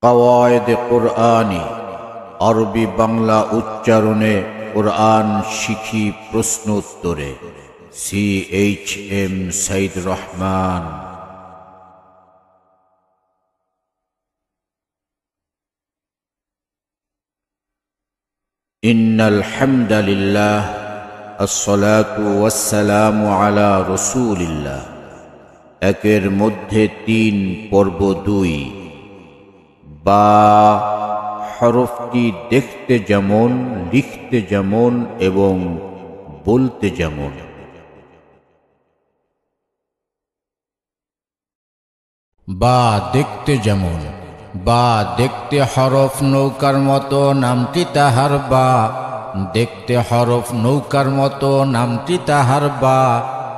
কওয়ায়েদ কুরআনী, আরবি বাংলা উচ্চারণে কুরআন শিখি প্রশ্ন উত্তরে। CHM সাইদ রহমান। ইন্নাল হামদালিল্লাহ, আসসালাতু ওয়াসসালামু আলা রাসূলিল্লাহ। একের মধ্যে 3 পর্ব 2। বা হরফটি দেখতে যেমন, লিখতে যেমন এবং বলতে যেমন। বা দেখতে যেমন, বা দেখতে হরফ নৌকার মতো, নামটি তাহার বা। দেখতে হরফ নৌকার মতো, নামটি তাহার বা।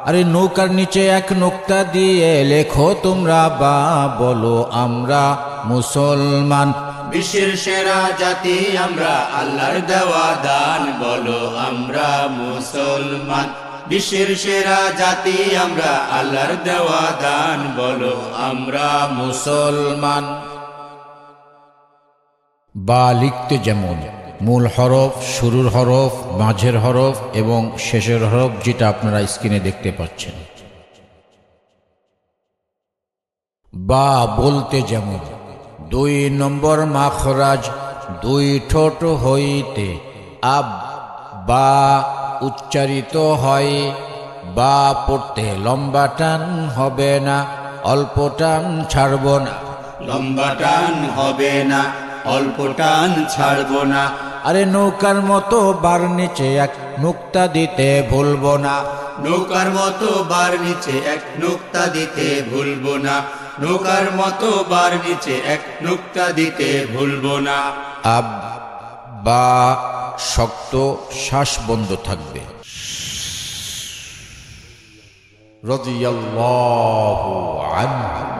আরে নৌকার নিচে এক নোক্তা দিয়ে লেখো তোমরা বা। বলো আমরা মুসলমান, বিশ্বের সেরা জাতি আমরা, আল্লাহর দেওয়া দান। বলো আমরা মুসলমান, বিশ্বের সেরা জাতি আমরা, আল্লাহর দেওয়া দান। বলো আমরা মুসলমান। বা লিখতে যেমন, মূল হরফ, শুরুর হরফ, মাঝের হরফ এবং শেষের হরফ, যেটা আপনারা স্ক্রিনে দেখতে পাচ্ছেন। বা বলতে যেমন, 2 নম্বর মাখরাজ, 2 ঠোঁট হইতে আব বা উচ্চারিত হয়। বা পড়তে লম্বা টান হবে না, অল্প টান ছাড়ব না। লম্বা টান হবে না, অল্প টান ছাড়ব না। আরে নৌকার মতো বার নিচে এক নুক্তা দিতে ভুলব না। নৌকার মতো বার নিচে এক নুক্তা দিতে ভুলবো না। নৌকার মতো বার নিচে এক নুক্তা দিতে ভুলবো না। আব বা শক্ত, শ্বাস বন্ধ থাকবে। রাদিয়াল্লাহু আনহু।